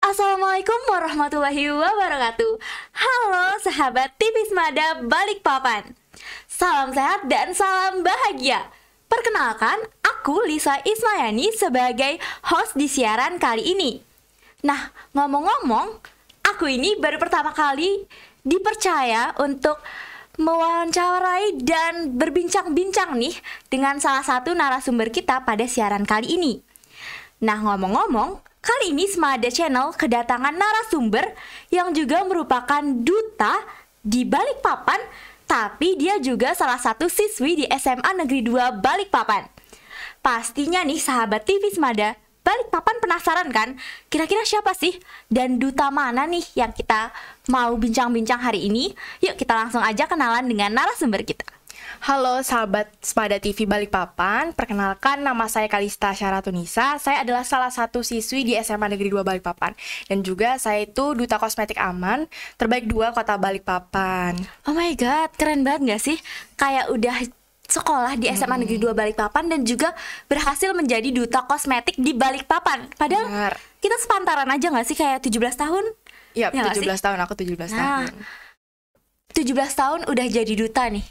Assalamualaikum warahmatullahi wabarakatuh. Halo sahabat TV Semada Balikpapan. Salam sehat dan salam bahagia. Perkenalkan, aku Lisa Ismayani sebagai host di siaran kali ini. Nah, ngomong-ngomong, aku ini baru pertama kali dipercaya untuk mewawancarai dan berbincang-bincang nih dengan salah satu narasumber kita pada siaran kali ini. Nah, ngomong-ngomong, kali ini Semada Channel kedatangan narasumber yang juga merupakan duta di Balikpapan, tapi dia juga salah satu siswi di SMA Negeri 2 Balikpapan. Pastinya nih sahabat TV Semada Balikpapan penasaran kan? Kira-kira siapa sih? Dan duta mana nih yang kita mau bincang-bincang hari ini? Yuk kita langsung aja kenalan dengan narasumber kita. Halo sahabat Semada TV Balikpapan, perkenalkan nama saya Kalista Syaratunisa. Saya adalah salah satu siswi di SMA Negeri 2 Balikpapan. Dan juga saya itu Duta Kosmetik Aman terbaik 2 Kota Balikpapan. Oh my god, keren banget gak sih? Kayak udah sekolah di SMA Negeri 2 Balikpapan dan juga berhasil menjadi Duta Kosmetik di Balikpapan. Padahal Benar. kita sepantaran aja gak sih, kayak 17 tahun? Iya, Ya nggak 17 sih? tahun, aku 17 tahun. 17 tahun udah jadi duta nih.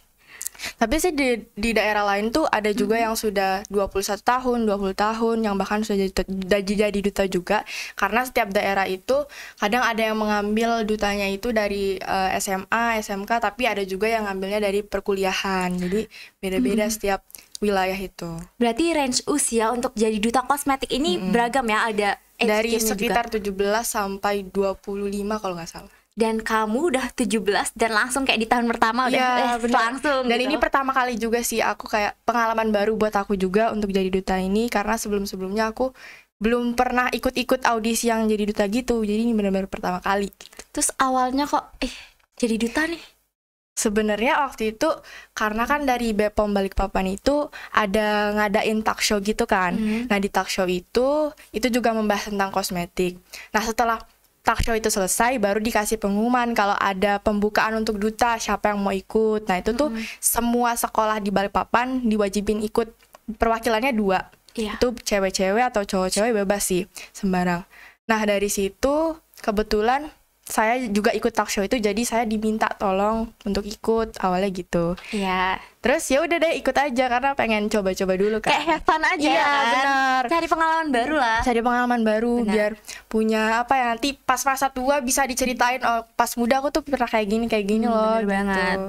Tapi sih di daerah lain tuh ada juga yang sudah 21 tahun, 20 tahun, yang bahkan sudah jadi duta juga. Karena setiap daerah itu kadang ada yang mengambil dutanya itu dari SMA, SMK, tapi ada juga yang ngambilnya dari perkuliahan. Jadi beda-beda setiap wilayah itu. Berarti range usia untuk jadi duta kosmetik ini beragam ya, ada age Dari gap-nya sekitar juga. 17 sampai 25 kalau nggak salah. Dan kamu udah 17 dan langsung kayak di tahun pertama udah Iya, benar. langsung Dan gitu. ini pertama kali juga sih aku kayak pengalaman baru buat aku juga untuk jadi duta ini, karena sebelum-sebelumnya aku belum pernah ikut-ikut audisi yang jadi duta gitu. Jadi ini benar-benar pertama kali. Terus awalnya kok jadi duta nih? Sebenarnya waktu itu karena kan dari Bepom Balikpapan itu ada ngadain talk show gitu kan. Nah, di talk show itu juga membahas tentang kosmetik. Nah, setelah talk show itu selesai baru dikasih pengumuman kalau ada pembukaan untuk duta, siapa yang mau ikut. Nah, itu tuh semua sekolah di Balikpapan diwajibin ikut, perwakilannya 2. Iya. Itu cewek-cewek atau cowok-cewek bebas sih, sembarang. Nah, dari situ kebetulan saya juga ikut talk show itu, jadi saya diminta tolong untuk ikut awalnya gitu. Iya. Terus ya udah deh ikut aja karena pengen coba-coba dulu kan. Kayak have fun aja Iya, kan. benar. Cari pengalaman baru lah. Cari pengalaman baru. Benar. Biar punya apa ya, nanti pas masa tua bisa diceritain, oh pas muda aku tuh pernah kayak gini loh. Bener banget. Gitu.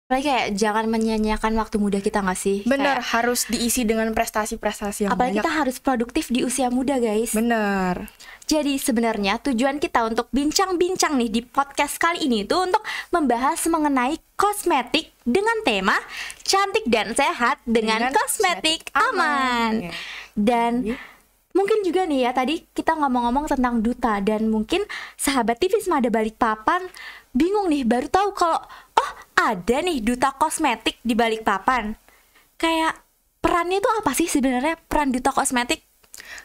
Apalagi kayak jangan menyia-nyiakan waktu muda kita gak sih? Bener, Kayak, harus diisi dengan prestasi-prestasi yang apalagi banyak. kita harus produktif di usia muda guys. Bener. Jadi sebenarnya tujuan kita untuk bincang-bincang nih di podcast kali ini tuh untuk membahas mengenai kosmetik dengan tema cantik dan sehat dengan kosmetik aman. Ya. Dan mungkin juga nih ya, tadi kita ngomong-ngomong tentang duta, dan mungkin sahabat TV Semada Balikpapan bingung nih, baru tahu kalau oh ada nih duta kosmetik di Balikpapan. Kayak perannya itu apa sih sebenarnya, peran duta kosmetik?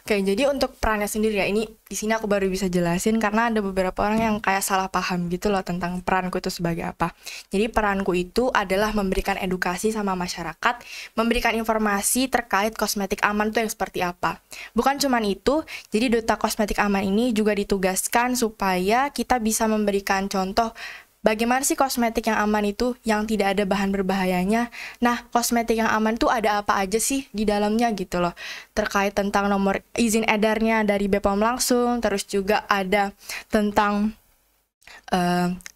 Oke, jadi untuk perannya sendiri ya, ini di sini aku baru bisa jelasin karena ada beberapa orang yang kayak salah paham gitu loh tentang peranku itu sebagai apa. Jadi peranku itu adalah memberikan edukasi sama masyarakat, memberikan informasi terkait kosmetik aman itu yang seperti apa. Bukan cuman itu, jadi duta kosmetik aman ini juga ditugaskan supaya kita bisa memberikan contoh bagaimana sih kosmetik yang aman itu, yang tidak ada bahan berbahayanya. Nah, kosmetik yang aman tuh ada apa aja sih di dalamnya gitu loh. Terkait tentang nomor izin edarnya dari Bepom langsung, terus juga ada tentang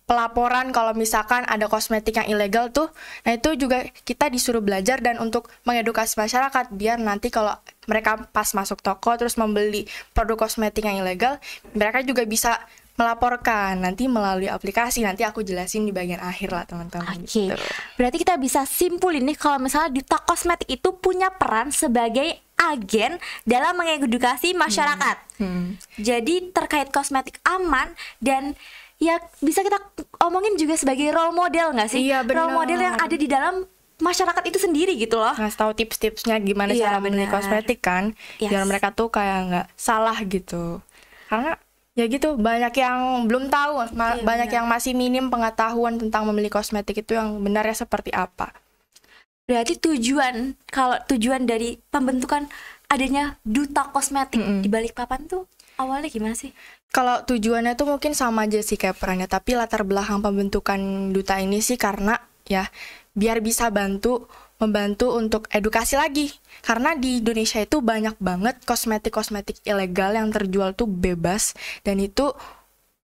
pelaporan kalau misalkan ada kosmetik yang ilegal tuh. Nah, itu juga kita disuruh belajar dan untuk mengedukasi masyarakat biar nanti kalau mereka pas masuk toko terus membeli produk kosmetik yang ilegal, mereka juga bisa melaporkan nanti melalui aplikasi. Nanti aku jelasin di bagian akhir lah teman-teman. Oke, Gitu. berarti kita bisa simpulin nih kalau misalnya duta kosmetik itu punya peran sebagai agen dalam mengedukasi masyarakat. Jadi terkait kosmetik aman, dan ya bisa kita omongin juga sebagai role model nggak sih? Iya, benar. Role model yang ada di dalam masyarakat itu sendiri gitu loh. Ngasih tahu tips-tipsnya gimana Iya, cara memilih benar. kosmetik kan, Yes. biar mereka tuh kayak nggak salah gitu. Karena ya gitu, banyak yang belum tahu, banyak yang masih minim pengetahuan tentang memilih kosmetik itu yang benarnya seperti apa. Berarti tujuan dari pembentukan adanya duta kosmetik di Balikpapan tuh Awalnya gimana sih? Kalau tujuannya tuh mungkin sama aja sih kayak perannya, tapi latar belakang pembentukan duta ini sih karena ya biar bisa membantu untuk edukasi lagi. Karena di Indonesia itu banyak banget kosmetik-kosmetik ilegal yang terjual tuh bebas, dan itu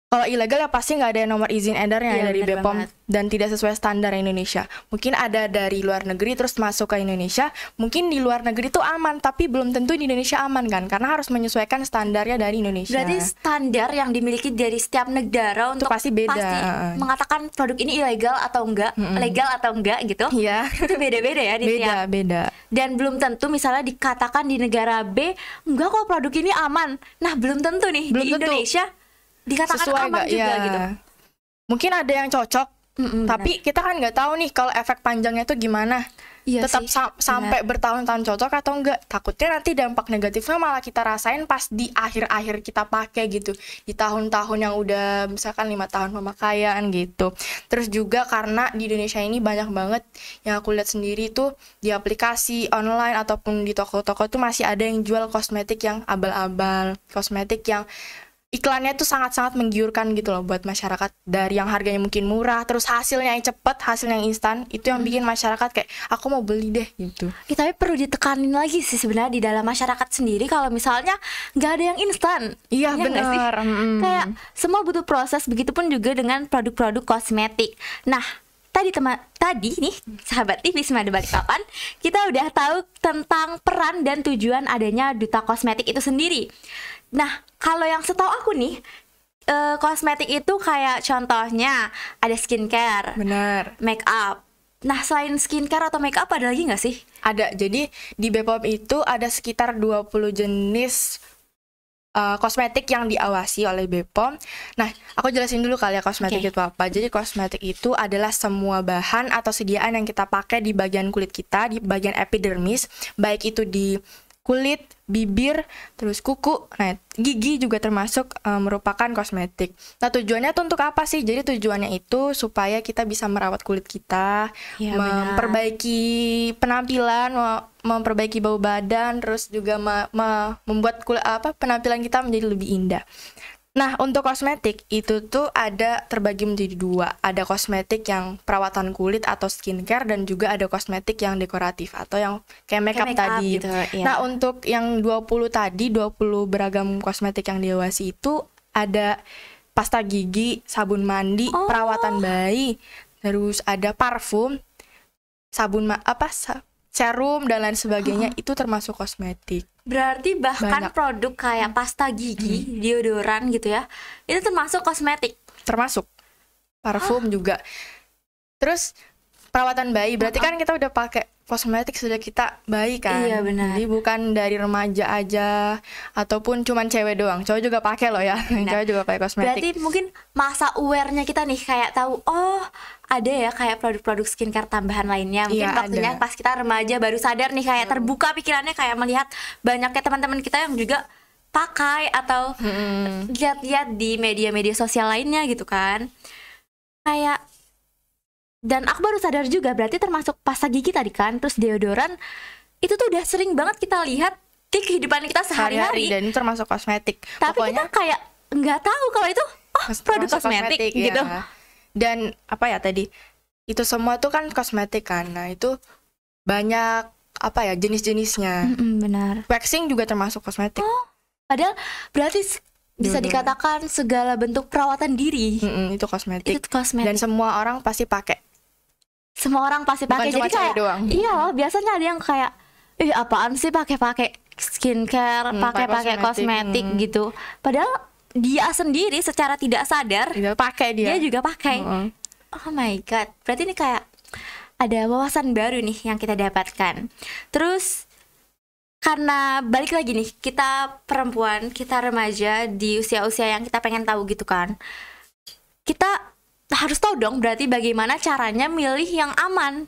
kalau ilegal ya pasti nggak ada nomor izin edarnya Iya, dari bener BPOM banget. dan tidak sesuai standar Indonesia. Mungkin ada dari luar negeri terus masuk ke Indonesia. Mungkin di luar negeri tuh aman, tapi belum tentu di Indonesia aman kan, karena harus menyesuaikan standarnya dari Indonesia. Berarti standar yang dimiliki dari setiap negara untuk pasti beda. mengatakan produk ini ilegal atau enggak, legal atau enggak gitu. Iya. Itu beda-beda ya di tiap. Beda. Dan belum tentu misalnya dikatakan di negara B, enggak kok produk ini aman. Nah, belum tentu nih Belum di tentu. Indonesia dikatakan Sesuai aman nggak? juga Ya. gitu. Mungkin ada yang cocok, tapi kita kan nggak tahu nih kalau efek panjangnya tuh gimana. Iya Tetap sih, sampai bertahun-tahun cocok atau enggak. Takutnya nanti dampak negatifnya malah kita rasain pas di akhir-akhir kita pakai gitu, di tahun-tahun yang udah misalkan 5 tahun pemakaian gitu. Terus juga karena di Indonesia ini banyak banget yang aku lihat sendiri tuh di aplikasi online ataupun di toko-toko tuh masih ada yang jual kosmetik yang abal-abal, kosmetik yang iklannya tuh sangat-sangat menggiurkan gitu loh buat masyarakat, dari yang harganya mungkin murah terus hasilnya yang cepet, hasilnya yang instan, itu yang bikin masyarakat kayak aku mau beli deh gitu. Ya, tapi perlu ditekanin lagi sih sebenarnya di dalam masyarakat sendiri kalau misalnya nggak ada yang instan. Iya nggak sih? benar. Kayak semua butuh proses, begitupun juga dengan produk-produk kosmetik. Nah, tadi nih sahabat TV Semada Balikpapan, kita udah tahu tentang peran dan tujuan adanya duta kosmetik itu sendiri. Nah, kalau yang setahu aku nih, kosmetik itu kayak contohnya ada skincare, Benar. make up. Nah, selain skincare atau make up ada lagi nggak sih? Ada. Jadi di BPOM itu ada sekitar 20 jenis kosmetik yang diawasi oleh BPOM. Nah, aku jelasin dulu kali ya kosmetik Oke. itu apa. Jadi kosmetik itu adalah semua bahan atau sediaan yang kita pakai di bagian kulit kita, di bagian epidermis, baik itu di kulit, bibir, terus kuku, nah gigi juga termasuk merupakan kosmetik. Nah tujuannya tuh untuk apa sih? Jadi tujuannya itu supaya kita bisa merawat kulit kita, Ya, benar. memperbaiki penampilan, memperbaiki bau badan, terus juga membuat penampilan kita menjadi lebih indah. Nah, untuk kosmetik itu tuh ada terbagi menjadi dua. Ada kosmetik yang perawatan kulit atau skincare, dan juga ada kosmetik yang dekoratif atau yang kayak makeup make up tadi. gitu, iya. Nah, untuk yang 20 tadi, 20 beragam kosmetik yang diawasi itu ada pasta gigi, sabun mandi, Oh. perawatan bayi, terus ada parfum, serum dan lain sebagainya, itu termasuk kosmetik. Berarti bahkan Banyak. produk kayak pasta gigi, deodoran gitu ya, itu termasuk kosmetik. Termasuk parfum juga. Terus perawatan bayi, berarti kan kita udah pakai kosmetik sejak kita bayi kan. Iya, benar. Jadi bukan dari remaja aja ataupun cuman cewek doang, cowok juga pakai loh ya. Benar. Cowok juga pakai kosmetik. Berarti mungkin masa aware-nya kita nih kayak tahu, oh ada ya kayak produk-produk skincare tambahan lainnya. Mungkin Iya, waktunya ada. pas kita remaja baru sadar nih, kayak terbuka pikirannya, kayak melihat banyaknya teman-teman kita yang juga pakai atau lihat-lihat di media-media sosial lainnya gitu kan. Kayak, dan aku baru sadar juga berarti termasuk pasta gigi tadi kan, terus deodoran itu tuh udah sering banget kita lihat di kehidupan kita Sehari-hari, sehari-hari. dan itu termasuk kosmetik. Tapi Pokoknya kita kayak nggak tahu kalau itu produk termasuk kosmetik ya. gitu. Dan apa ya tadi? Itu semua tuh kan kosmetik kan. Nah, itu banyak jenis-jenisnya. Benar. Waxing juga termasuk kosmetik. Padahal berarti bisa Deodoran. dikatakan segala bentuk perawatan diri Itu kosmetik. itu kosmetik. Dan semua orang pasti pakai. Semua orang pasti pakai. Bukan cuma Jadi kayak cewek doang. iya loh, biasanya ada yang kayak apaan sih pakai skincare, pakai pakai kosmetik kosmetik. gitu. Padahal dia sendiri secara tidak sadar Dia pakai dia dia. juga pakai. Oh my god. Berarti ini kayak ada wawasan baru nih yang kita dapatkan. Terus karena balik lagi nih, kita perempuan, kita remaja di usia-usia yang kita pengen tahu gitu kan. Kita harus tahu dong berarti bagaimana caranya milih yang aman.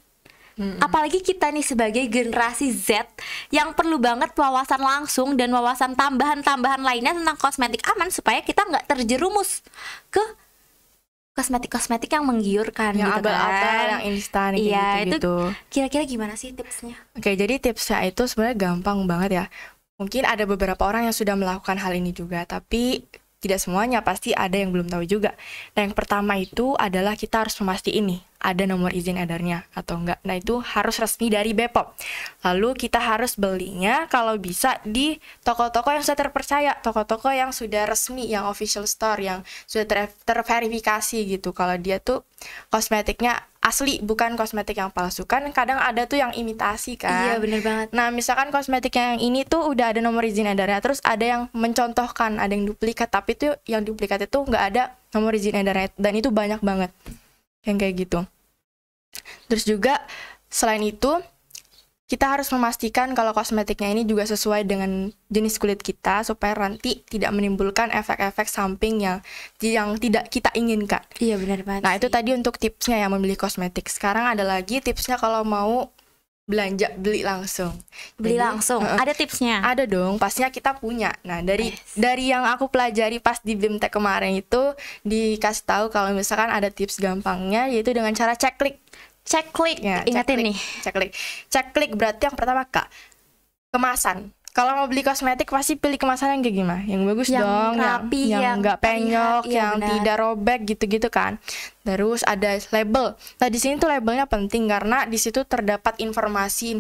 Apalagi kita nih sebagai generasi Z yang perlu banget wawasan langsung dan wawasan tambahan-tambahan lainnya tentang kosmetik aman supaya kita nggak terjerumus ke kosmetik-kosmetik yang menggiurkan Yang gitu abal-abal, kan. yang instan Iya, kayak itu gitu. kira-kira gimana sih tipsnya? Oke, jadi tipsnya itu sebenarnya gampang banget ya. Mungkin ada beberapa orang yang sudah melakukan hal ini juga, tapi tidak semuanya, pasti ada yang belum tahu juga. Nah, yang pertama itu adalah kita harus memastikan ini ada nomor izin edarnya atau enggak. Nah, itu harus resmi dari BPOM. Lalu kita harus belinya kalau bisa di toko-toko yang sudah terpercaya, toko-toko yang sudah resmi, yang official store, yang sudah terverifikasi gitu. Kalau dia tuh kosmetiknya asli, bukan kosmetik yang palsu. Kan kadang ada tuh yang imitasi kan. Iya, bener banget. Nah, misalkan kosmetik yang ini tuh udah ada nomor izin edarnya, terus ada yang mencontohkan, ada yang duplikat, tapi tuh yang duplikat itu nggak ada nomor izin edarnya, dan itu banyak banget yang kayak gitu. Terus juga selain itu kita harus memastikan kalau kosmetiknya ini juga sesuai dengan jenis kulit kita, supaya nanti tidak menimbulkan efek-efek samping yang tidak kita inginkan. Iya, benar banget. Nah, itu tadi untuk tipsnya ya memilih kosmetik. Sekarang ada lagi tipsnya kalau mau beli langsung. Beli langsung. Ada tipsnya? Ada dong, pastinya kita punya. Nah, dari yang aku pelajari pas di BIMTEK kemarin itu dikasih tahu kalau misalkan ada tips gampangnya, yaitu dengan cara cek-klik. Cek-klik, Ya, ingetin nih. Cek-klik berarti yang pertama kemasan. Kalau mau beli kosmetik pasti pilih kemasan yang kayak gimana? Yang bagus yang dong, rapi, yang nggak penyok, iya, yang benar. tidak robek gitu-gitu kan. Terus ada label. Nah, di sini tuh labelnya penting karena di situ terdapat informasi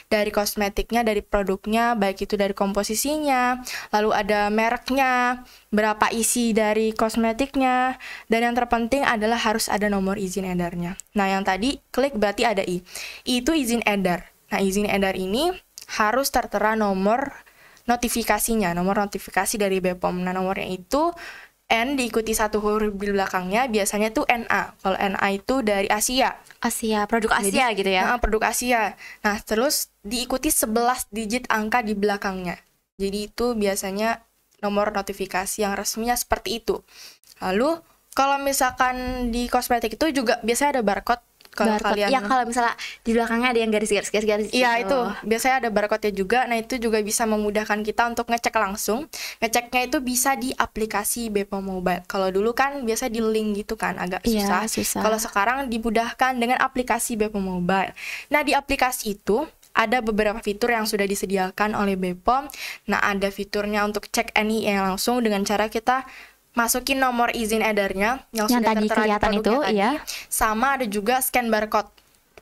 dari kosmetiknya, dari produknya, baik itu dari komposisinya, lalu ada mereknya, berapa isi dari kosmetiknya, dan yang terpenting adalah harus ada nomor izin edarnya. Nah, yang tadi klik berarti ada I. I itu izin edar. Nah, izin edar ini harus tertera nomor notifikasinya, nomor notifikasi dari BPOM. Nah, nomornya itu N diikuti satu huruf di belakangnya, biasanya tuh NA. Kalau NA itu dari Asia. Produk Asia. Jadi, gitu ya. Produk Asia. Nah, terus diikuti 11 digit angka di belakangnya. Jadi itu biasanya nomor notifikasi yang resminya seperti itu. Lalu, kalau misalkan di kosmetik itu juga biasanya ada barcode. Kalau kalian, ya kalau misalnya di belakangnya ada yang garis-garis iya gitu. Itu biasanya ada barcode-nya juga. Nah, itu juga bisa memudahkan kita untuk ngecek langsung. Ngeceknya itu bisa di aplikasi BPOM Mobile. Kalau dulu kan biasa di link gitu kan, agak susah. Kalau sekarang dimudahkan dengan aplikasi BPOM Mobile. Nah, di aplikasi itu ada beberapa fitur yang sudah disediakan oleh BPOM. Nah, ada fiturnya untuk cek NIE langsung dengan cara kita masukin nomor izin edarnya yang sudah tadi tertera di kelihatan itu, tadi. ya. Sama ada juga scan barcode.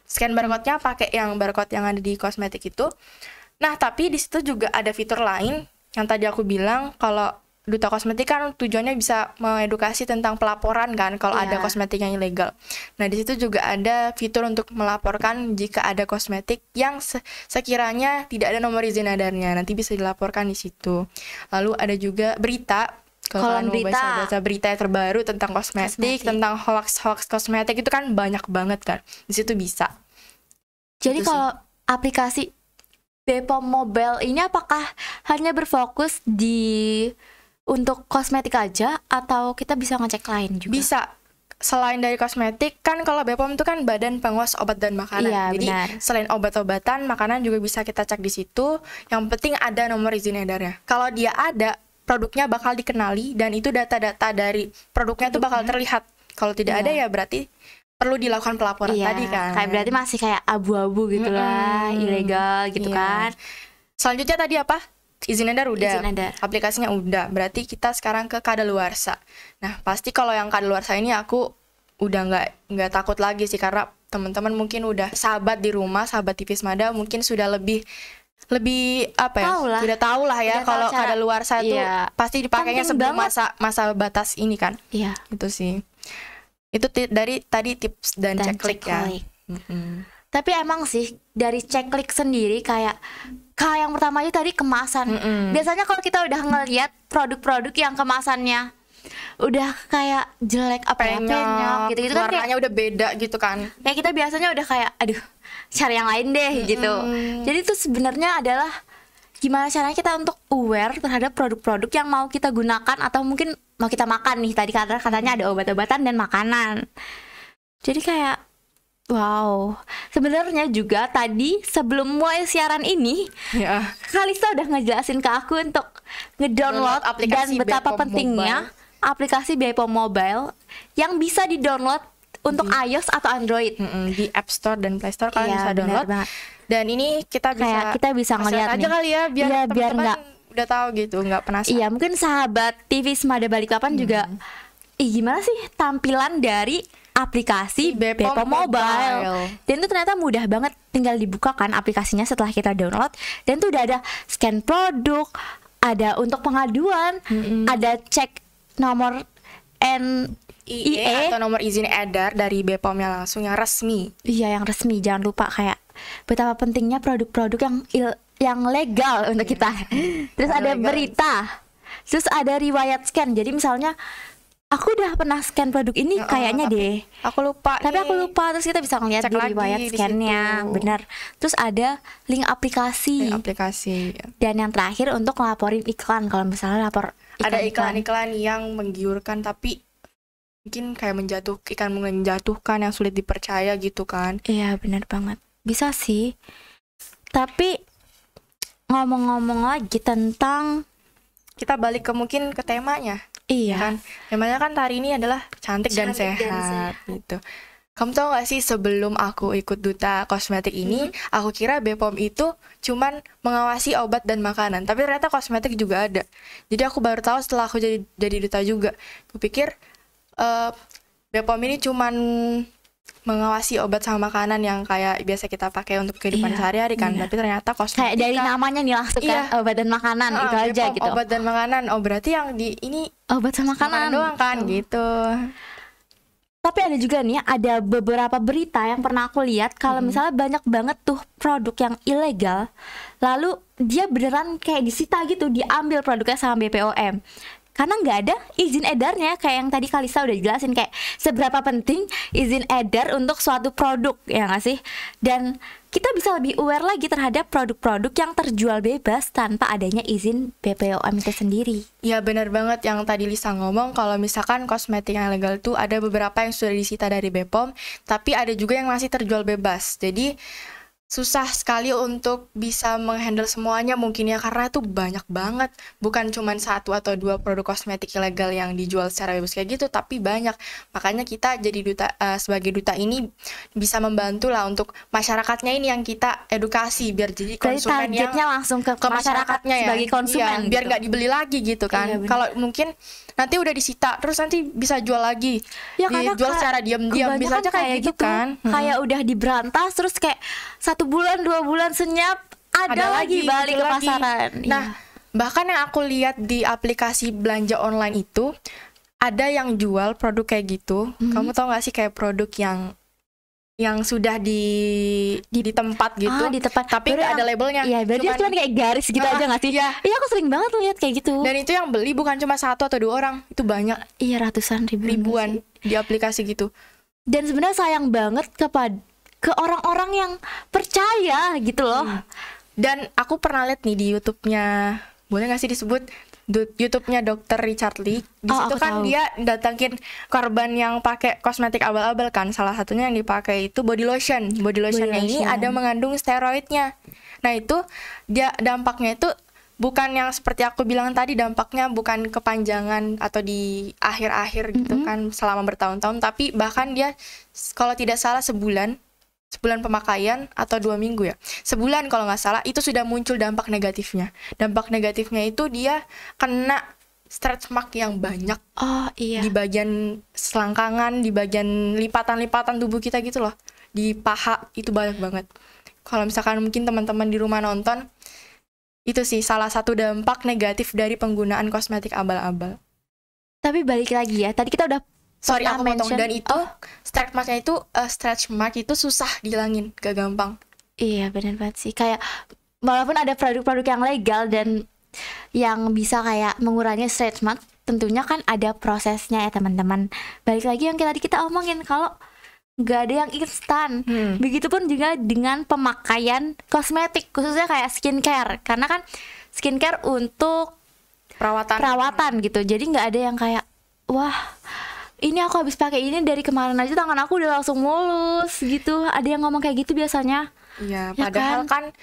Scan barcode-nya pakai yang barcode yang ada di kosmetik itu. Nah, tapi di situ juga ada fitur lain yang tadi aku bilang, kalau Duta Kosmetik kan tujuannya bisa mengedukasi tentang pelaporan kan kalau ada kosmetik yang ilegal. Nah, di situ juga ada fitur untuk melaporkan jika ada kosmetik yang sekiranya tidak ada nomor izin edarnya. Nanti bisa dilaporkan di situ. Lalu ada juga berita. Kalau kalian mau baca berita yang terbaru tentang kosmetik, tentang hoax kosmetik itu kan banyak banget kan. Di situ bisa. Jadi kalau aplikasi BPOM Mobile ini apakah hanya berfokus untuk kosmetik aja atau kita bisa ngecek lain juga? Bisa. Selain dari kosmetik, kan kalau BPOM itu kan Badan Pengawas Obat dan Makanan. Iya, jadi benar. Selain obat-obatan, makanan juga bisa kita cek di situ. Yang penting ada nomor izin edarnya. Kalau dia ada, produknya bakal dikenali dan itu data-data dari produknya itu bakal terlihat. Kalau tidak ada ya berarti perlu dilakukan pelaporan tadi kan. Kayak berarti masih kayak abu-abu gitu lah, ilegal gitu kan. Selanjutnya tadi apa? Izin edar udah. Izin edar. Aplikasinya udah. Berarti kita sekarang ke kadaluarsa. Nah, pasti kalau yang kadaluarsa ini aku udah nggak takut lagi sih, karena teman-teman mungkin udah sahabat di rumah, sahabat Tipis Mada mungkin sudah lebih apa ya, sudah tahu lah ya kalau kadaluarsa itu pasti dipakainya sebelum masa batas ini kan. Iya. Itu sih. Itu dari tadi tips dan cek-klik ya. Tapi emang sih dari cek-klik sendiri kayak yang pertama aja tadi kemasan. Biasanya kalau kita udah ngelihat produk-produk yang kemasannya udah kayak jelek, penyok gitu kan, warnanya udah beda gitu kan. Kayak kita biasanya udah kayak aduh, cari yang lain deh gitu. Jadi itu sebenarnya adalah gimana caranya kita untuk aware terhadap produk-produk yang mau kita gunakan atau mungkin mau kita makan nih. Tadi katanya ada obat-obatan dan makanan. Jadi kayak wow. Sebenarnya juga tadi sebelum mulai siaran ini, Kalista udah ngejelasin ke aku untuk ngedownload dan betapa pentingnya aplikasi BPOM Mobile yang bisa di-download untuk iOS atau Android. Di App Store dan Play Store kalian Iya, bisa benar download. banget. Dan ini kita Kayak kita bisa kasih ngeliat aja nih. kali ya, biar Iya, biar teman-teman nggak udah tahu gitu, nggak penasaran. Iya, mungkin sahabat TV Semada Balikpapan juga gimana sih tampilan dari aplikasi Bepom Bepom Mobile. Dan itu ternyata mudah banget, tinggal dibuka kan aplikasinya setelah kita download. Dan tuh udah ada scan produk, ada untuk pengaduan, ada cek nomor NIE atau nomor izin edar dari Bepomnya langsung yang resmi. Iya, yang resmi. Jangan lupa kayak betapa pentingnya produk-produk yang legal untuk kita. Terus ada legal. berita. Terus ada riwayat scan. Jadi misalnya aku udah pernah scan produk ini kayaknya deh. Aku lupa. Tapi aku lupa, terus kita bisa ngeliat Cek di lagi riwayat di scan-nya. situ. Benar. Terus ada link aplikasi. Aplikasi. Dan yang terakhir untuk ngelaporin iklan. Kalau misalnya lapor Ada iklan-iklan. iklan-iklan yang menggiurkan tapi mungkin kayak menjatuhkan yang sulit dipercaya gitu kan. Iya, benar banget. Bisa sih. Tapi ngomong-ngomong lagi tentang Kita balik ke temanya. iya. Kan temanya kan hari ini adalah cantik dan Cantik dan sehat gitu. Kamu tahu gak sih, sebelum aku ikut duta kosmetik ini, aku kira Bepom itu cuman mengawasi obat dan makanan, tapi ternyata kosmetik juga ada. Jadi aku baru tahu setelah aku jadi duta juga. Aku pikir Bepom ini cuman mengawasi obat sama makanan yang kayak biasa kita pakai untuk kehidupan Iya, sehari-hari kan, benar. tapi ternyata kosmetika. Kayak dari namanya nih langsung kan Iya. obat dan makanan itu aja Bepom, gitu. obat dan makanan. Oh, berarti yang di ini Obat sama makanan makanan doang kan gitu. Tapi ada juga nih, ada beberapa berita yang pernah aku lihat kalau misalnya banyak banget tuh produk yang ilegal, lalu dia beneran kayak disita gitu, diambil produknya sama BPOM. Karena nggak ada izin edarnya, kayak yang tadi Kalisa udah jelasin kayak seberapa penting izin edar untuk suatu produk, ya nggak sih? Dan kita bisa lebih aware lagi terhadap produk-produk yang terjual bebas tanpa adanya izin BPOM itu sendiri. Ya benar banget yang tadi Lisa ngomong, kalau misalkan kosmetik yang legal tuh ada beberapa yang sudah disita dari Bepom, tapi ada juga yang masih terjual bebas. Jadi susah sekali untuk bisa menghandle semuanya mungkin ya, karena itu banyak banget. Bukan cuma satu atau dua produk kosmetik ilegal yang dijual secara bebas kayak gitu, tapi banyak. Makanya kita jadi duta, sebagai duta ini bisa membantu lah untuk masyarakatnya ini yang kita edukasi biar jadi Jadi konsumen yang targetnya langsung ke masyarakatnya ya, sebagai konsumen iya, biar gitu. nggak dibeli lagi gitu kan. Iya, benar. Kalau mungkin nanti udah disita terus nanti bisa jual lagi, Ya, karena dijual secara diam-diam, bisa aja kayak gitu kan. Kayak udah diberantas terus kayak 1 bulan 2 bulan senyap ada lagi balik muncul ke lagi. pasaran. Nah, Iya. bahkan yang aku lihat di aplikasi belanja online itu ada yang jual produk kayak gitu. Kamu tau gak sih kayak produk yang sudah di tempat gitu, di tempat, tapi baru nggak yang- ada labelnya. Iya, berarti cuma kayak garis gitu aja nggak sih? Iya. Iya, aku sering banget lihat kayak gitu. Dan itu yang beli bukan cuma satu atau dua orang, itu banyak, Iya, ratusan ribuan di aplikasi gitu. Dan sebenarnya sayang banget ke orang-orang yang percaya gitu loh. Dan aku pernah lihat nih di YouTube-nya, boleh nggak sih disebut YouTube-nya Dr. Richard Lee. Di Oh, situ aku kan tahu. dia datangin korban yang pakai kosmetik abal-abal kan. Salah satunya yang dipakai itu body lotion. Body lotionnya ini lotion. ada mengandung steroidnya. Nah itu dia dampaknya itu bukan yang seperti aku bilang tadi, dampaknya bukan kepanjangan atau di akhir-akhir gitu kan selama bertahun-tahun, tapi bahkan dia kalau tidak salah sebulan pemakaian atau 2 minggu ya, sebulan kalau nggak salah, itu sudah muncul dampak negatifnya. Dampak negatifnya itu dia kena stretch mark yang banyak Oh iya. di bagian selangkangan, di bagian lipatan-lipatan tubuh kita gitu loh, di paha itu banyak banget. Kalau misalkan mungkin teman-teman di rumah nonton, itu sih salah satu dampak negatif dari penggunaan kosmetik abal-abal. Tapi balik lagi ya, tadi kita udah Sorry pernah aku potong. mention- Dan itu stretch mark itu susah dihilangin, gak gampang. Iya, benar banget sih. Kayak walaupun ada produk-produk yang legal dan yang bisa kayak mengurangi stretch mark, tentunya kan ada prosesnya ya teman-teman. Balik lagi yang tadi kita omongin, kalau nggak ada yang instan. Begitupun juga dengan pemakaian kosmetik, khususnya kayak skincare. Karena kan skincare untuk perawatan gitu. Jadi nggak ada yang kayak, wah ini aku habis pakai ini dari kemarin aja tangan aku udah langsung mulus gitu. Ada yang ngomong kayak gitu biasanya. Iya, Ya padahal kan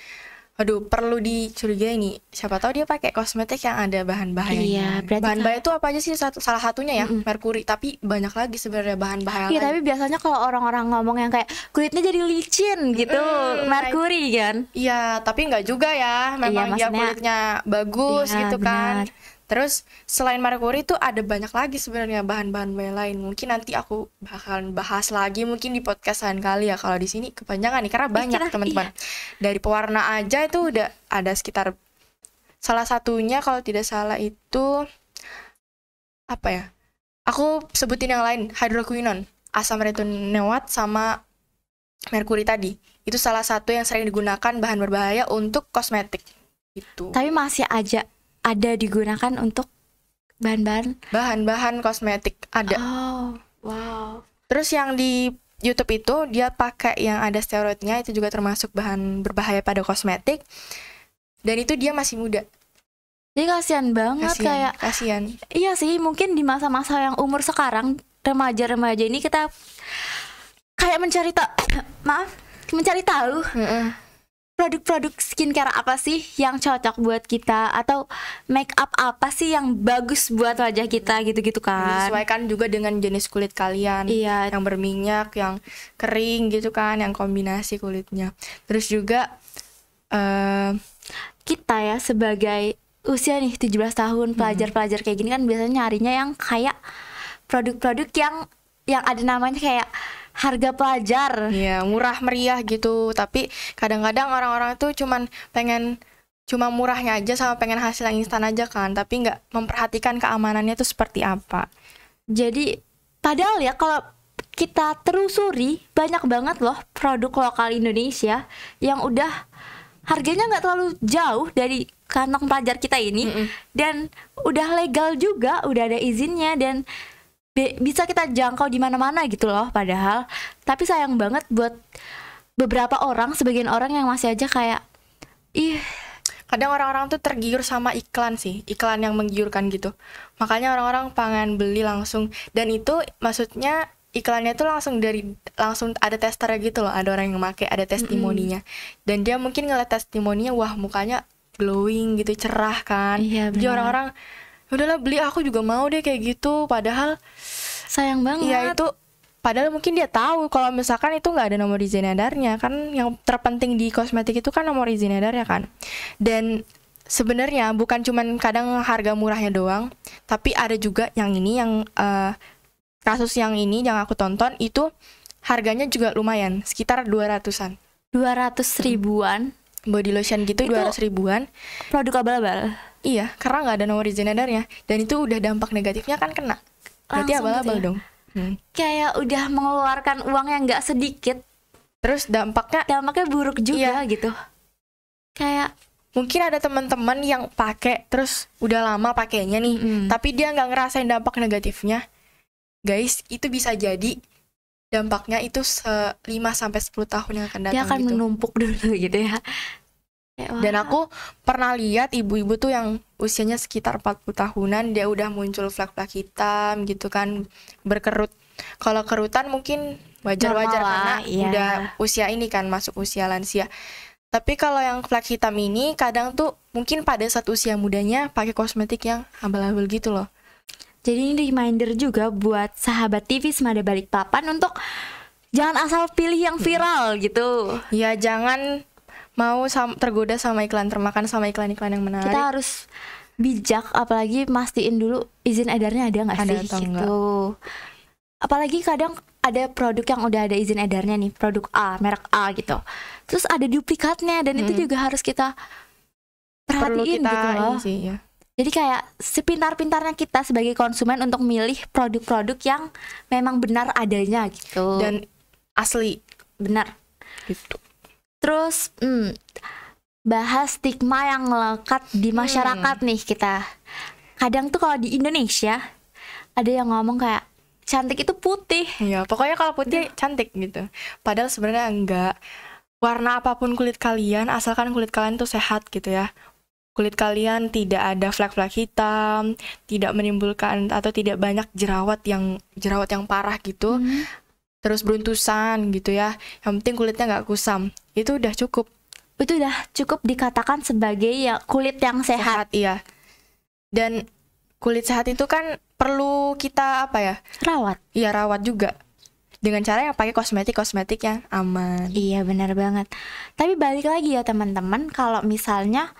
Aduh, perlu dicurigai nih. Siapa tahu dia pakai kosmetik yang ada bahan bahayanya. Iya, berarti bahan bahaya itu apa aja sih? Salah satunya ya, merkuri. Tapi banyak lagi sebenarnya bahan bahaya Iya, lain. tapi biasanya kalau orang-orang ngomong yang kayak kulitnya jadi licin gitu, merkuri kan. Iya, tapi nggak juga ya. Memang dia maksudnya- kulitnya bagus Iya, gitu kan. benar. Terus selain merkuri itu ada banyak lagi sebenarnya bahan-bahan bahaya lain. Mungkin nanti aku bakalan bahas lagi mungkin di podcast lain kali ya. Kalau di sini kepanjangan nih karena banyak Kira- teman-teman. Dari pewarna aja itu udah ada sekitar, salah satunya kalau tidak salah itu apa ya? Aku sebutin yang lain, hydroquinone, asam retinoat sama merkuri tadi. Itu salah satu yang sering digunakan bahan berbahaya untuk kosmetik. Itu. Tapi masih aja ada digunakan untuk bahan-bahan. Bahan-bahan kosmetik ada. Oh, wow. Terus yang di YouTube itu dia pakai yang ada steroidnya, itu juga termasuk bahan berbahaya pada kosmetik. Dan itu dia masih muda. Jadi kasihan banget kayak. Kasihan. Iya sih, mungkin di masa-masa yang umur sekarang remaja-remaja ini kita kayak mencari tahu produk-produk skincare apa sih yang cocok buat kita, atau make up apa sih yang bagus buat wajah kita gitu-gitu kan. Disesuaikan juga dengan jenis kulit kalian. Iya. Yang berminyak, yang kering gitu kan, yang kombinasi kulitnya. Terus juga Kita ya sebagai usia nih 17 tahun, pelajar-pelajar kayak gini kan biasanya nyarinya yang kayak produk-produk yang ada namanya kayak harga pelajar. ya murah meriah gitu. Tapi kadang-kadang orang-orang tuh cuma murahnya aja sama pengen hasil yang instan aja kan, tapi nggak memperhatikan keamanannya tuh seperti apa. Jadi padahal ya kalau kita telusuri banyak banget loh produk lokal Indonesia yang udah harganya nggak terlalu jauh dari kantong pelajar kita ini, dan udah legal juga, udah ada izinnya, dan bisa kita jangkau di mana-mana gitu loh. Padahal tapi sayang banget buat beberapa orang, sebagian orang yang masih aja kayak Kadang orang-orang tuh tergiur sama iklan sih, iklan yang menggiurkan gitu. Makanya orang-orang pengen beli langsung. Dan itu maksudnya iklannya tuh langsung ada testernya gitu loh. Ada orang yang pakai, ada testimoninya. Dan dia mungkin ngeliat testimoninya, wah mukanya glowing gitu, cerah kan. Iya, Jadi benar. orang-orang, udahlah beli, aku juga mau deh kayak gitu. Padahal sayang banget. ya itu, padahal mungkin dia tahu kalau misalkan itu nggak ada nomor izin edarnya kan. Yang terpenting di kosmetik itu kan nomor izin edarnya kan. Dan sebenarnya bukan cuman kadang harga murahnya doang, tapi ada juga yang ini, yang kasus yang ini yang aku tonton itu harganya juga lumayan, sekitar 200-an. 200 ribuan Body lotion gitu, Itu 200 ribuan. produk abal-abal. Iya, karena nggak ada nomor izin edarnya. Dan itu udah dampak negatifnya kan kena. Berarti Langsung abal-abal gitu ya? dong. Kayak udah mengeluarkan uang yang nggak sedikit, Terus dampaknya buruk juga gitu. Kayak mungkin ada teman-teman yang pakai terus udah lama pakainya nih, tapi dia nggak ngerasain dampak negatifnya. Guys, itu bisa jadi dampaknya itu 5-10 tahun yang akan datang dia akan gitu. menumpuk dulu gitu ya. Kayak, wah. Dan aku pernah lihat ibu-ibu tuh yang usianya sekitar 40 tahunan, dia udah muncul flek-flek hitam gitu kan, berkerut. Kalau kerutan mungkin wajar-wajar Normal karena lah, iya. udah usia ini kan, masuk usia lansia. Tapi kalau yang flek hitam ini kadang tuh mungkin pada saat usia mudanya pakai kosmetik yang abal-abal gitu loh. Jadi ini reminder juga buat sahabat TV Semada Balikpapan untuk jangan asal pilih yang viral gitu. Ya jangan mau tergoda sama iklan, termakan sama iklan-iklan yang menarik. Kita harus bijak, apalagi mastiin dulu izin edarnya ada nggak Ada sih atau gitu. Apalagi kadang ada produk yang udah ada izin edarnya nih, produk A, merek A gitu. Terus ada duplikatnya, dan itu juga harus kita Perlu perhatiin kita gitu loh. ini sih ya. Jadi kayak sepintar-pintarnya kita sebagai konsumen untuk milih produk-produk yang memang benar adanya gitu. Dan asli benar. gitu. Terus bahas stigma yang melekat di masyarakat nih kita. Kadang tuh kalau di Indonesia ada yang ngomong kayak cantik itu putih. Ya, pokoknya kalau putih cantik gitu. Padahal sebenarnya enggak. Warna apapun kulit kalian, asalkan kulit kalian tuh sehat gitu ya. Kulit kalian tidak ada flek-flek hitam, tidak menimbulkan atau tidak banyak jerawat yang parah gitu. Terus beruntusan gitu ya. Yang penting kulitnya nggak kusam. Itu udah cukup. itu udah cukup dikatakan sebagai ya kulit yang sehat. Iya. Dan kulit sehat itu kan perlu kita apa ya? Rawat. Iya, rawat juga. Dengan cara yang pakai kosmetik yang aman. Iya, benar banget. Tapi balik lagi ya teman-teman, kalau misalnya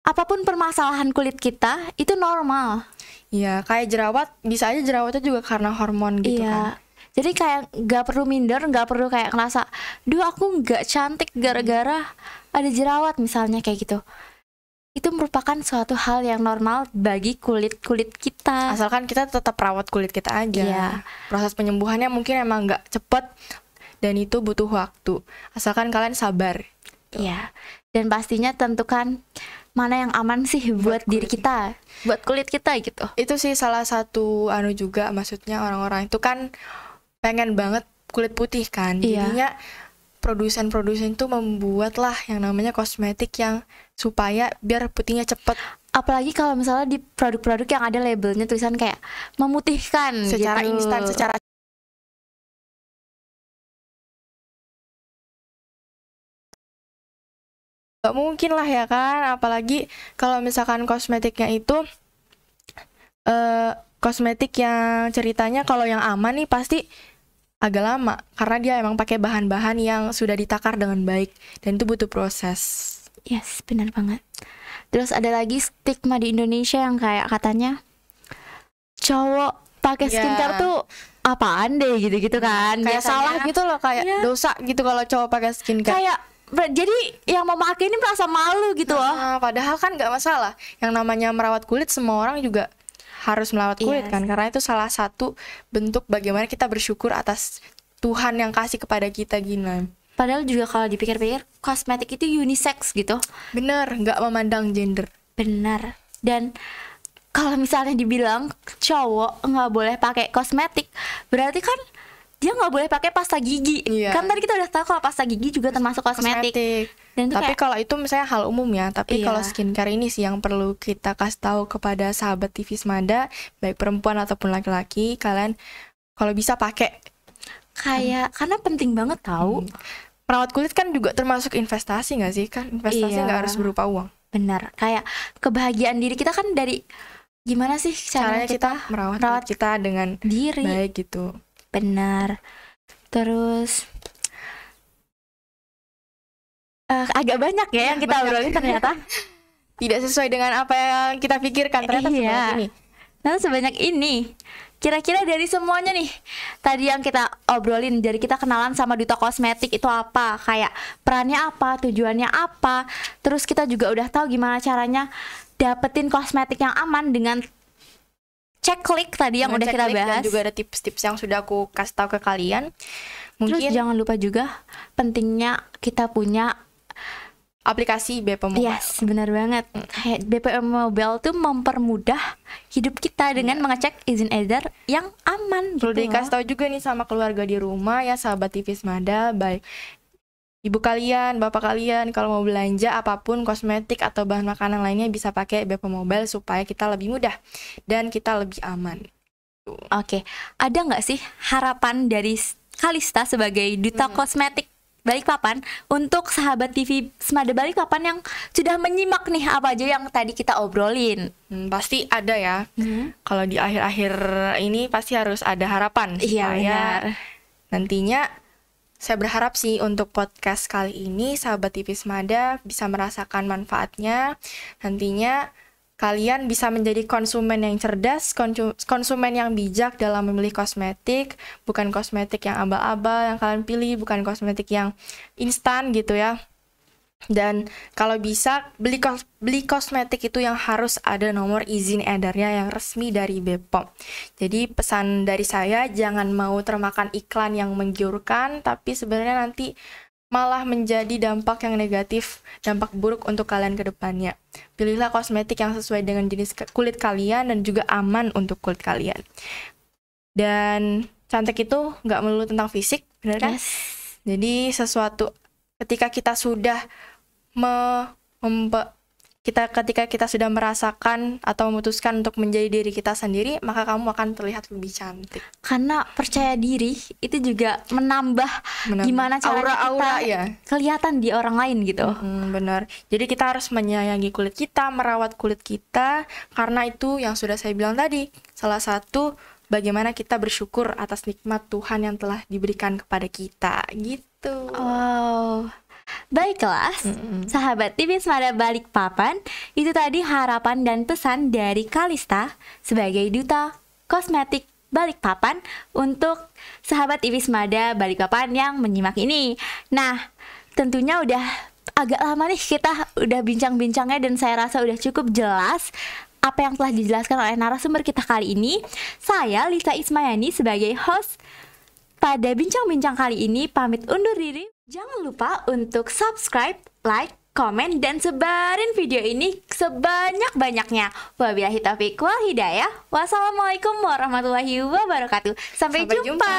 apapun permasalahan kulit kita itu normal. Iya, kayak jerawat, bisa aja jerawatnya juga karena hormon gitu kan. Jadi kayak gak perlu minder, gak perlu kayak ngerasa, duh aku gak cantik gara-gara ada jerawat misalnya kayak gitu. Itu merupakan suatu hal yang normal bagi kulit-kulit kita. Asalkan kita tetap rawat kulit kita aja. Iya. Proses penyembuhannya mungkin emang gak cepet dan itu butuh waktu. Asalkan kalian sabar. Iya. Dan pastinya tentukan mana yang aman sih buat diri kita, buat kulit kita gitu. Itu sih salah satu juga, maksudnya orang-orang itu kan pengen banget kulit putih kan. Iya. Jadinya produsen-produsen itu membuat lah yang namanya kosmetik yang supaya biar putihnya cepet. Apalagi kalau misalnya di produk-produk yang ada labelnya tulisan kayak memutihkan Secara gitu. instan, secara gak mungkin lah ya kan. Apalagi kalau misalkan kosmetiknya itu kosmetik yang ceritanya kalau yang aman nih pasti agak lama, karena dia emang pakai bahan-bahan yang sudah ditakar dengan baik dan itu butuh proses. Yes, benar banget. Terus ada lagi stigma di Indonesia yang kayak katanya cowok pakai skincare tuh apaan deh gitu-gitu kan. Kayak biasanya. salah gitu loh, kayak dosa gitu kalau cowok pakai skincare. Kayak jadi yang memakai ini merasa malu gitu loh. Padahal kan nggak masalah. Yang namanya merawat kulit semua orang juga harus merawat kulit kan, karena itu salah satu bentuk bagaimana kita bersyukur atas Tuhan yang kasih kepada kita gini. Padahal juga kalau dipikir-pikir kosmetik itu unisex gitu. Bener, nggak memandang gender. Benar. Dan kalau misalnya dibilang cowok nggak boleh pakai kosmetik, berarti kan dia nggak boleh pakai pasta gigi. Kan tadi kita udah tahu kalau pasta gigi juga termasuk kosmetik. Dan tapi kalau itu misalnya hal umum ya. Tapi kalau Iya. skincare ini sih yang perlu kita kasih tahu kepada sahabat TV Smada, baik perempuan ataupun laki-laki, kalian kalau bisa pakai. Kayak karena penting banget tahu. Merawat kulit kan juga termasuk investasi nggak sih? Kan investasi Iya. nggak harus berupa uang. Benar. Kayak kebahagiaan diri kita kan dari gimana sih Caranya kita merawat kulit kita dengan diri. baik gitu. Benar. Terus agak banyak ya yang kita obrolin ternyata. Tidak sesuai dengan apa yang kita pikirkan, ternyata sebanyak ini. Nah, sebanyak ini. Kira-kira dari semuanya nih, tadi yang kita obrolin, dari kita kenalan sama duta kosmetik itu apa, kayak perannya apa, tujuannya apa, terus kita juga udah tahu gimana caranya dapetin kosmetik yang aman dengan ceklik tadi yang udah kita bahas. Dan juga ada tips-tips yang sudah aku kasih tahu ke kalian. Terus Mungkin jangan lupa juga pentingnya kita punya aplikasi BPM Mobile. Yes, benar banget. Kayak BPM Mobile tuh mempermudah hidup kita dengan mengecek izin edar yang aman. Perlu gitu dikasih tahu juga nih sama keluarga di rumah ya, sahabat TV Smada, baik ibu kalian, bapak kalian, kalau mau belanja apapun kosmetik atau bahan makanan lainnya bisa pakai BPM Mobile supaya kita lebih mudah dan kita lebih aman. Oke, ada nggak sih harapan dari Kalista sebagai duta kosmetik Balikpapan untuk sahabat TV Smada Balikpapan yang sudah menyimak nih apa aja yang tadi kita obrolin? Pasti ada ya. Kalau di akhir-akhir ini pasti harus ada harapan. Iya, supaya benar. nantinya saya berharap sih untuk podcast kali ini sahabat TV Smada bisa merasakan manfaatnya. Nantinya kalian bisa menjadi konsumen yang cerdas, konsumen yang bijak dalam memilih kosmetik, bukan kosmetik yang abal-abal yang kalian pilih, bukan kosmetik yang instan gitu ya. Dan kalau bisa beli kosmetik itu yang harus ada nomor izin edarnya yang resmi dari BPOM. Jadi pesan dari saya, jangan mau termakan iklan yang menggiurkan, tapi sebenarnya nanti malah menjadi dampak yang negatif, dampak buruk untuk kalian ke depannya. Pilihlah kosmetik yang sesuai dengan jenis kulit kalian dan juga aman untuk kulit kalian. Dan cantik itu nggak melulu tentang fisik, benar kan? Yes. Jadi sesuatu ketika kita sudah ketika kita sudah merasakan atau memutuskan untuk menjadi diri kita sendiri, maka kamu akan terlihat lebih cantik. Karena percaya diri itu juga menambah gimana caranya aura-aura kita ya. kelihatan di orang lain gitu. Benar. Jadi kita harus menyayangi kulit kita, merawat kulit kita, karena itu yang sudah saya bilang tadi, salah satu bagaimana kita bersyukur atas nikmat Tuhan yang telah diberikan kepada kita gitu. Oh, baiklah, sahabat tipis Mada Balikpapan, itu tadi harapan dan pesan dari Kalista sebagai duta kosmetik Balikpapan untuk sahabat tipis Mada Balikpapan yang menyimak ini. Nah, tentunya udah agak lama nih kita udah bincang-bincangnya dan saya rasa udah cukup jelas apa yang telah dijelaskan oleh narasumber kita kali ini. Saya Lisa Ismayani sebagai host pada bincang-bincang kali ini pamit undur diri. Jangan lupa untuk subscribe, like, komen, dan sebarin video ini sebanyak-banyaknya. Wabillahi taufiq wal hidayah. Wassalamualaikum warahmatullahi wabarakatuh. Sampai jumpa.